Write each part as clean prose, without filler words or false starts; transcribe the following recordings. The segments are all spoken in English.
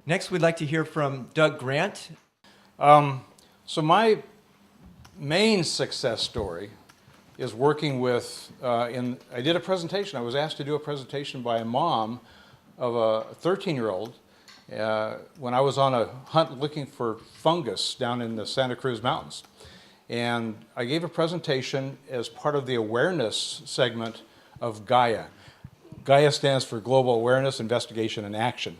Next, we'd like to hear from Doug Grandt. So my main success story is working with, I did a presentation. I was asked to do a presentation by a mom of a 13-year-old when I was on a hunt looking for fungus down in the Santa Cruz Mountains. And I gave a presentation as part of the awareness segment of Gaia. Gaia stands for Global Awareness, Investigation, and Action.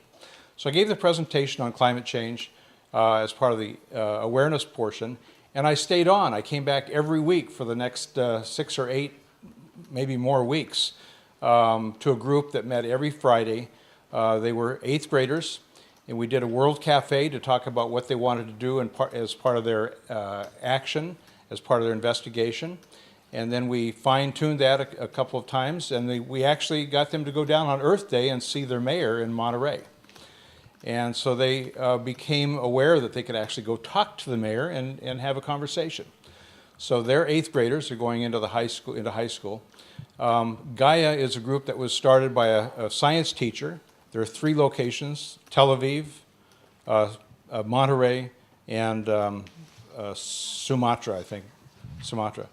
So I gave the presentation on climate change as part of the awareness portion, and I stayed on. I came back every week for the next 6 or 8, maybe more weeks, to a group that met every Friday. They were 8th graders, and we did a World Cafe to talk about what they wanted to do as part of their action, as part of their investigation. And then we fine-tuned that a couple of times, and we actually got them to go down on Earth Day and see their mayor in Monterey. And so they became aware that they could actually go talk to the mayor and have a conversation. So they're 8th graders. They're going into high school. Gaia is a group that was started by a science teacher. There are 3 locations: Tel Aviv, Monterey, and Sumatra, I think. Sumatra.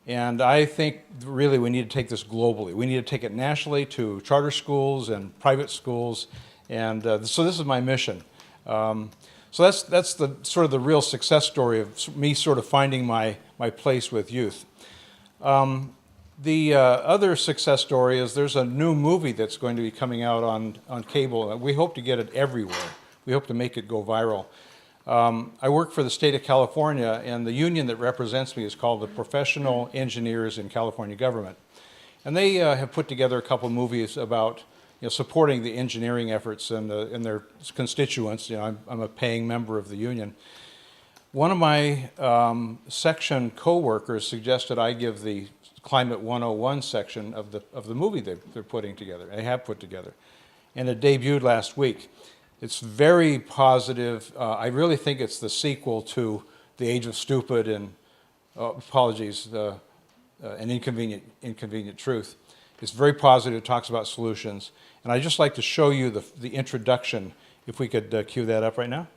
And I think really we need to take this globally. We need to take it nationally to charter schools and private schools. And so this is my mission. So that's the sort of the real success story of me sort of finding my place with youth. The other success story is there's a new movie that's going to be coming out on cable. We hope to get it everywhere. We hope to make it go viral. I work for the state of California, and the union that represents me is called the Professional Engineers in California Government. And they have put together a couple movies about supporting the engineering efforts and their constituents. I'm a paying member of the union. One of my section co-workers suggested I give the Climate 101 section of the movie they're putting together. They have put together, and it debuted last week. It's very positive. I really think it's the sequel to The Age of Stupid and An Inconvenient Truth. It's very positive. It talks about solutions. And I'd just like to show you the introduction, if we could cue that up right now.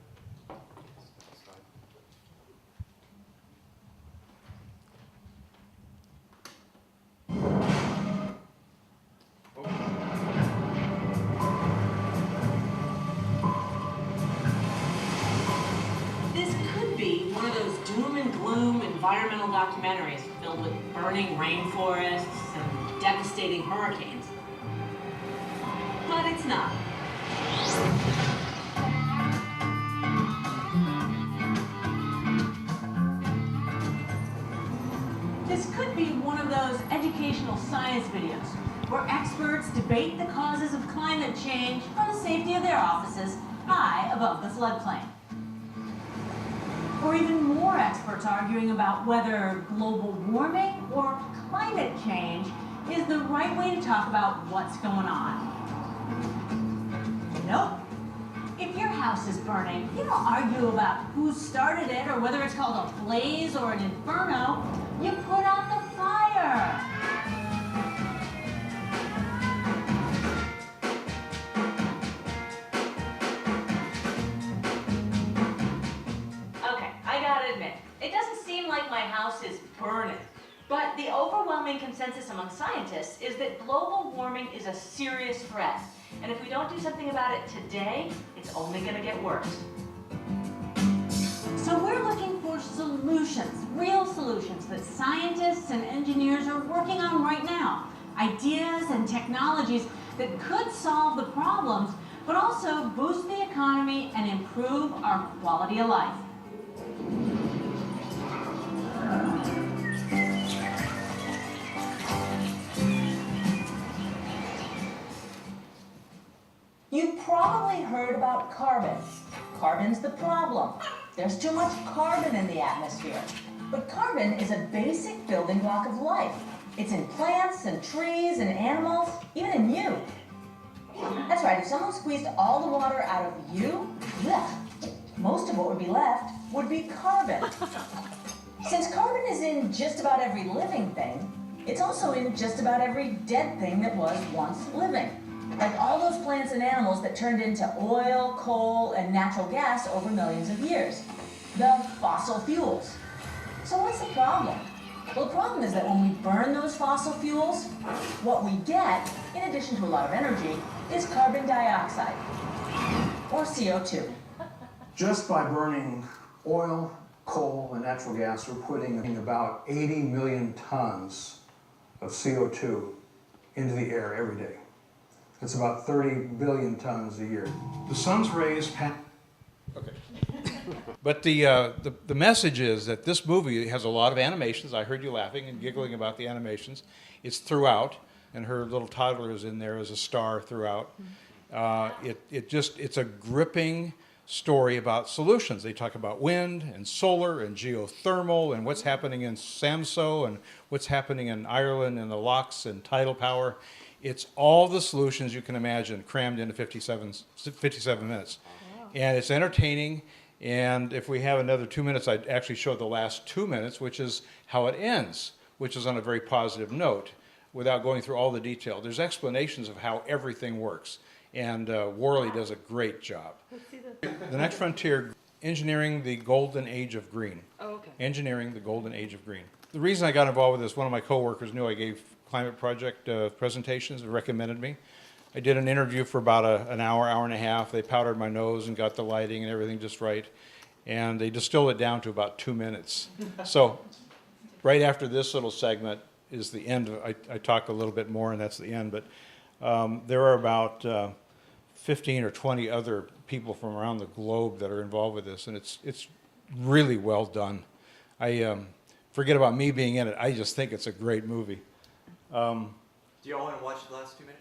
This could be one of those doom and gloom environmental documentaries filled with burning rainforests and devastating hurricanes. But it's not. This could be one of those educational science videos where experts debate the causes of climate change from the safety of their offices high above the floodplain. Or even more experts arguing about whether global warming or climate change is the right way to talk about what's going on. Nope. If your house is burning, you don't argue about who started it or whether it's called a blaze or an inferno. You put out the fire. Okay, I gotta admit, it doesn't seem like my house is burning. But the overwhelming consensus among scientists is that global warming is a serious threat. And if we don't do something about it today, it's only going to get worse. So we're looking for solutions, real solutions that scientists and engineers are working on right now. Ideas and technologies that could solve the problems, but also boost the economy and improve our quality of life. You've probably heard about carbon. Carbon's the problem. There's too much carbon in the atmosphere. But carbon is a basic building block of life. It's in plants and trees and animals, even in you. That's right, if someone squeezed all the water out of you, most of what would be left would be carbon. Since carbon is in just about every living thing, it's also in just about every dead thing that was once living. Like all those plants and animals that turned into oil, coal, and natural gas over millions of years. The fossil fuels. So what's the problem? Well, the problem is that when we burn those fossil fuels, what we get, in addition to a lot of energy, is carbon dioxide, or CO2. Just by burning oil, coal, and natural gas, we're putting in about 80 million tons of CO2 into the air every day. It's about 30 billion tons a year. The sun's rays Okay. But the message is that this movie has a lot of animations. I heard you laughing and giggling about the animations. It's throughout, and her little toddler is in there as a star throughout. It's a gripping story about solutions. They talk about wind and solar and geothermal and what's happening in Samso and what's happening in Ireland and the locks and tidal power. It's all the solutions you can imagine crammed into 57 minutes. Wow. And it's entertaining. And if we have another 2 minutes, I'd actually show the last 2 minutes, which is how it ends, which is on a very positive note, without going through all the detail. There's explanations of how everything works. And Worley does a great job. The Next Frontier, Engineering the Golden Age of Green. Oh, okay. Engineering the Golden Age of Green. The reason I got involved with this, one of my coworkers knew I gave climate project presentations and recommended me. I did an interview for about an hour, hour and a half. They powdered my nose and got the lighting and everything just right. And they distilled it down to about 2 minutes. So right after this little segment is the end. I talk a little bit more and that's the end. But there are about 15 or 20 other people from around the globe that are involved with this. And it's really well done. I forget about me being in it. I just think it's a great movie. Do you all want to watch the last 2 minutes?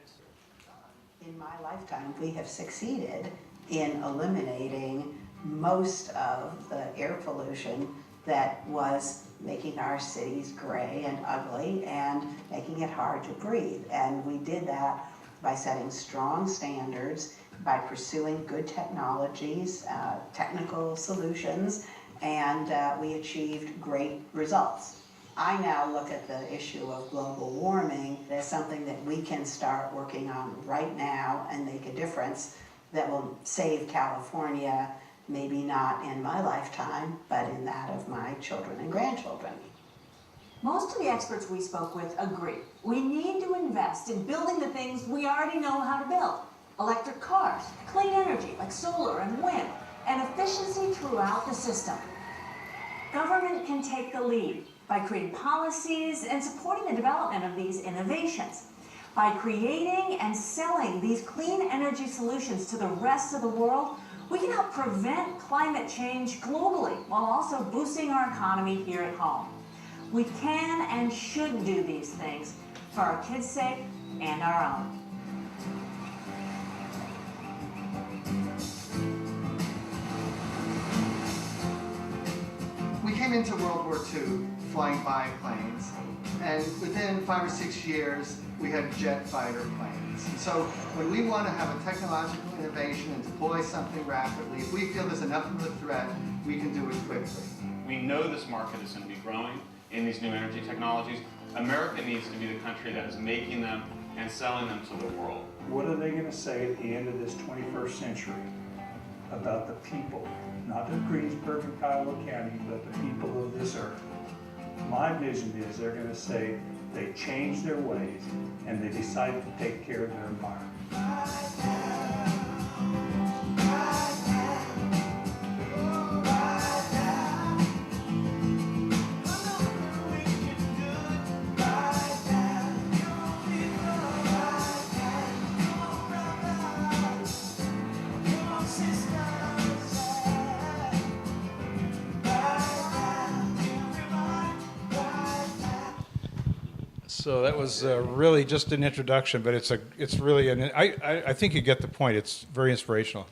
In my lifetime, we have succeeded in eliminating most of the air pollution that was making our cities gray and ugly and making it hard to breathe. And we did that by setting strong standards, by pursuing good technologies, technical solutions, and we achieved great results. I now look at the issue of global warming as something that we can start working on right now and make a difference that will save California, maybe not in my lifetime, but in that of my children and grandchildren. Most of the experts we spoke with agree. We need to invest in building the things we already know how to build. Electric cars, clean energy like solar and wind, and efficiency throughout the system. Government can take the lead by creating policies and supporting the development of these innovations. By creating and selling these clean energy solutions to the rest of the world, we can help prevent climate change globally while also boosting our economy here at home. We can and should do these things for our kids' sake and our own. We came into World War II flying biplanes, and within 5 or 6 years, we had jet fighter planes. And so when we want to have a technological innovation and deploy something rapidly, if we feel there's enough of a threat, we can do it quickly. We know this market is going to be growing in these new energy technologies. America needs to be the country that is making them and selling them to the world. What are they going to say at the end of this 21st century about the people, not of Greensburg and Kiowa County, but the people of this earth? My vision is they're going to say they changed their ways and they decided to take care of their environment. So that was really just an introduction, but it's really I think you get the point. It's very inspirational.